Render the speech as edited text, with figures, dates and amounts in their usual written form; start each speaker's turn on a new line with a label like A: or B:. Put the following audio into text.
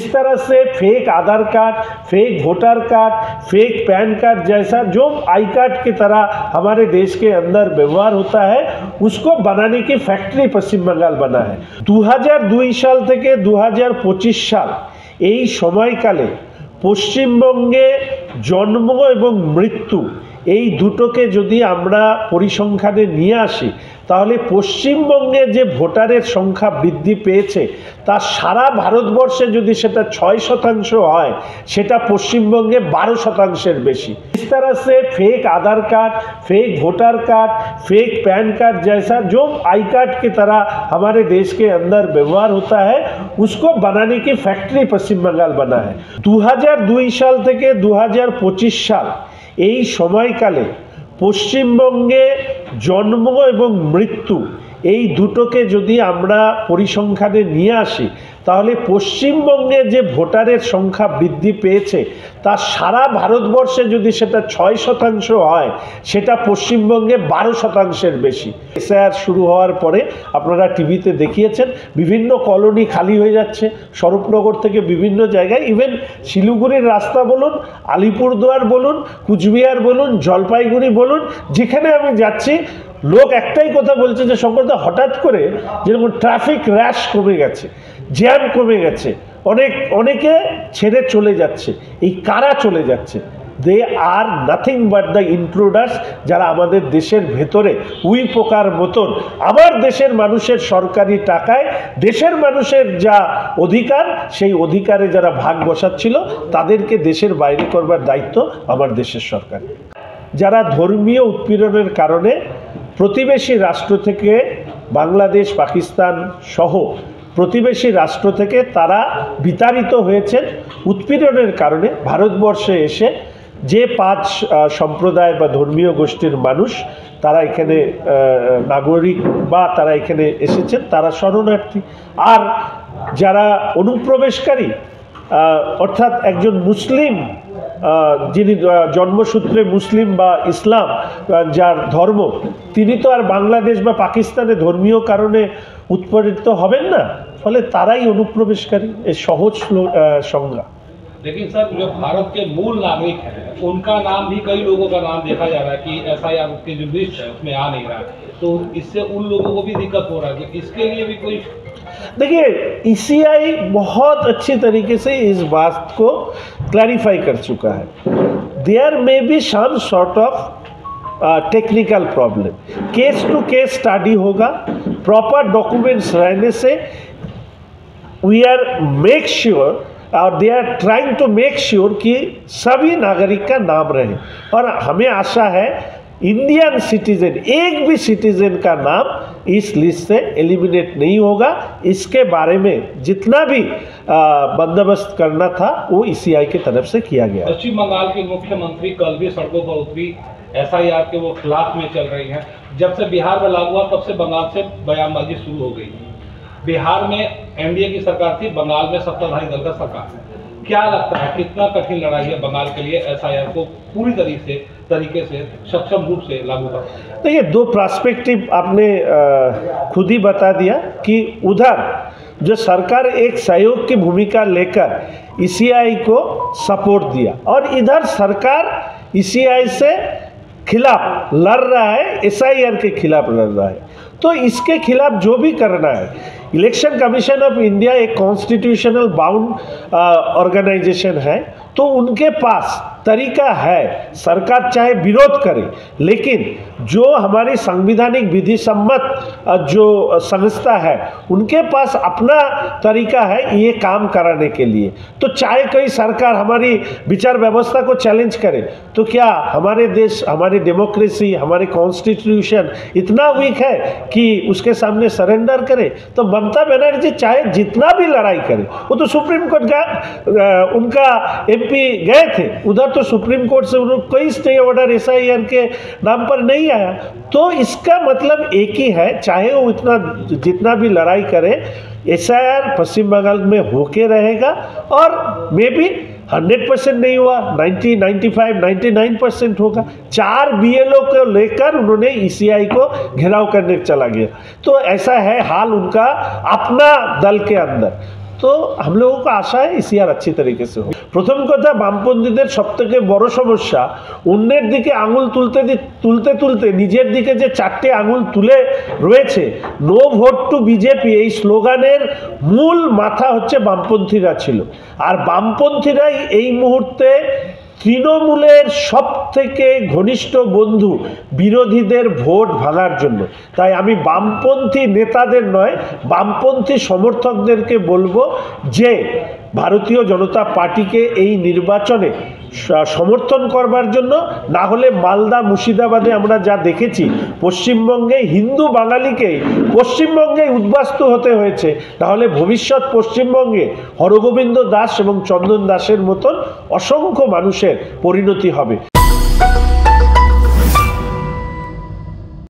A: इस तरह से fake Aadhaar card, fake voter card, fake PAN card जैसा जो आई कार्ड की तरह हमारे देश के अंदर व्यवहार होता है, उसको बनाने की फैक्ट्री पश्चिम बंगाल बना है। 2002 साल থেকে 2025 साल এই সময়কালে পশ্চিমবঙ্গে জন্ম এবং মৃত্যু এই দুটোকে যদি আমরা পরিসংখ্যানে নিয়ে আসি তাহলে পশ্চিমবঙ্গে যে ভোটারের সংখ্যা বৃদ্ধি পেয়েছে তা সারা ভারতবর্ষে যদি সেটা 6% হয় সেটা পশ্চিমবঙ্গে 12%-এর বেশি। इस तरह से fake Aadhaar card, fake voter card, fake PAN card जैसा जो आई कार्ड की तरह हमारे देश के अंदर व्यवहार होता है, उसको बनाने की फैक्ट्री पश्चिम बंगाल बना है। 2002 साल থেকে 2025 साल এই সময়কালে পশ্চিমবঙ্গে জন্ম এবং মৃত্যু এই দুটোকে যদি আমরা পরিসংখ্যানে নিয়ে আসি তাহলে পশ্চিমবঙ্গে যে ভোটারের সংখ্যা বৃদ্ধি পেয়েছে তা সারা ভারতবর্ষে যদি সেটা 6% হয় সেটা পশ্চিমবঙ্গে 12%-এর বেশি। এসআইআর শুরু হওয়ার পরে আপনারা টিভিতে দেখিয়েছেন বিভিন্ন কলোনি খালি হয়ে যাচ্ছে, স্বরূপনগর থেকে বিভিন্ন জায়গায়, ইভেন শিলিগুড়ির রাস্তা বলুন, আলিপুরদুয়ার বলুন, কুচবিহার বলুন, জলপাইগুড়ি বলুন, যেখানে আমি যাচ্ছি লোক একটাই কথা বলছে যে শঙ্করদা হঠাৎ করে যেরকম ট্রাফিক র্যাশ কমে গেছে, জ্যাম কমে গেছে, অনেকে ছেড়ে চলে যাচ্ছে। এই কারা চলে যাচ্ছে? দে আর নাথিং বাট দ্য ইন্ট্রুডার্স, যারা আমাদের দেশের ভেতরে উই পোকার মতন আমার দেশের মানুষের সরকারি টাকায় দেশের মানুষের যা অধিকার সেই অধিকারে যারা ভাগ বসাচ্ছিল তাদেরকে দেশের বাইরে করবার দায়িত্ব আমার দেশের সরকার। যারা ধর্মীয় উৎপীড়নের কারণে প্রতিবেশী রাষ্ট্র থেকে বাংলাদেশ, পাকিস্তান সহ প্রতিবেশী রাষ্ট্র থেকে তারা বিতাড়িত হয়েছেন উৎপীড়নের কারণে ভারতবর্ষে এসে যে 5 সম্প্রদায় বা ধর্মীয় গোষ্ঠীর মানুষ তারা এখানে নাগরিক বা তারা এখানে এসেছেন তারা শরণার্থী। আর যারা অনুপ্রবেশকারী অর্থাৎ একজন মুসলিম যিনি জন্মসূত্রে মুসলিম বা ইসলাম যার ধর্ম, তিনি তো আর বাংলাদেশ বা পাকিস্তানে ধর্মীয় কারণে উৎপীড়িত হবেন না, ফলে তারাই অনুপ্রবেশকারী। এই সহজ সংজ্ঞা।
B: लेकिन सर जो भारत के मूल नागरिक हैं उनका नाम भी कई लोगों का नाम देखा जा रहा है कि एसआईआर के जो लिस्ट है उसमें आ नहीं रहा है, तो इससे उन लोगों को भी दिक्कत हो रहा है। तो इसके लिए भी कोई
A: देखिए ईसीआई बहुत अच्छी तरीके से इस बात को क्लैरिफाई कर चुका है। There may be some sort of technical problem, case to case study होगा, प्रॉपर डॉक्यूमेंट्स रहने से वी आर मेक श्योर और they are trying to make sure कि सभी नागरिक का नाम रहे। और हमें आशा है इंडियन सिटीजन, एक भी सिटीजन का नाम इस लिस्ट से एलिमिनेट नहीं होगा। इसके बारे में जितना भी बंदोबस्त करना था वो ईसीआई की तरफ से किया गया।
B: पश्चिम बंगाल के मुख्यमंत्री कल भी सड़कों पर उतरी, एसआईआर के वो खिलाफ में चल रही हैं। जब से बिहार में लागू हुआ तब से बंगाल से बयानबाजी शुरू हो गई। बिहार में एनडीए की सरकार थी, बंगाल में सत्ताधारी दल का सरकार है। क्या लगता है कितना कठिन लड़ाई है बंगाल के लिए एसआईआर को पूरी तरीके से सक्षम रूप से लागू करना?
A: देखिए दो पर्सपेक्टिव आपने खुद ही बता दिया कि उधर जो सरकार एक सहयोग की भूमिका लेकर ईसीआई को सपोर्ट दिया और इधर सरकार ईसीआई से खिलाफ लड़ रहा है, एसआईआर के खिलाफ लड़ रहा है। तो इसके खिलाफ जो भी करना है, इलेक्शन कमीशन ऑफ इंडिया एक कॉन्स्टिट्यूशनल बाउंड ऑर्गेनाइजेशन है, तो उनके पास तरीका है, सरकार चाहे विरोध करे लेकिन जो हमारी संवैधानिक विधि सम्मत जो संस्था है उनके पास अपना तरीका है ये काम कराने के लिए। तो चाहे कोई सरकार हमारी विचार व्यवस्था को चैलेंज करे तो क्या हमारे देश, हमारी डेमोक्रेसी, हमारे कॉन्स्टिट्यूशन इतना वीक है कि उसके सामने सरेंडर करे? तो ममता बनर्जी चाहे जितना भी लड़ाई करे, वो तो सुप्रीम कोर्ट उनका एमपी गए थे उधर, तो सुप्रीम कोर्ट से कोई स्टे ऑर्डर एसआईआर के नाम पर नहीं आया। तो इसका मतलब एक ही है, चाहे वो इतना जितना भी लड़ाई करे एसआईआर पश्चिम बंगाल में होके रहेगा और मे बी 100% नहीं हुआ, 90, 95, 99% होगा। 4 बीएलओ को लेकर उन्होंने ईसीआई को घेराव करने चला गया। तो ऐसा है हाल उनका अपना दल के अंदर। तो हम लोगों को आशा है इसी আর अच्छी तरीके से हो। প্রথম কথা, বামপন্থীদের সবথেকে বড় সমস্যা অন্যের দিকে আঙুল তুলতে তুলতে নিজের দিকে যে চারটে আঙুল তুলে রয়েছে। নো ভোট টু বিজেপি এই স্লোগানের মূল মাথা হচ্ছে বামপন্থীরা ছিল, আর বামপন্থীরাই এই মুহূর্তে তৃণমূলের সব থেকে ঘনিষ্ঠ বন্ধু বিরোধীদের ভোট ভাঙার জন্য। তাই আমি বামপন্থী নেতাদের নয়, বামপন্থী সমর্থকদেরকে বলবো যে ভারতীয় জনতা পার্টিকে এই নির্বাচনে সমর্থন করবার জন্য। না হলে মালদা মুর্শিদাবাদে আমরা যা দেখেছি, পশ্চিমবঙ্গে হিন্দু বাঙালিকেই পশ্চিমবঙ্গে উদ্বাস্তু হতে হয়েছে, তাহলে ভবিষ্যৎ পশ্চিমবঙ্গে হরগোবিন্দ দাস এবং চন্দন দাসের মতন অসংখ্য মানুষের পরিণতি হবে।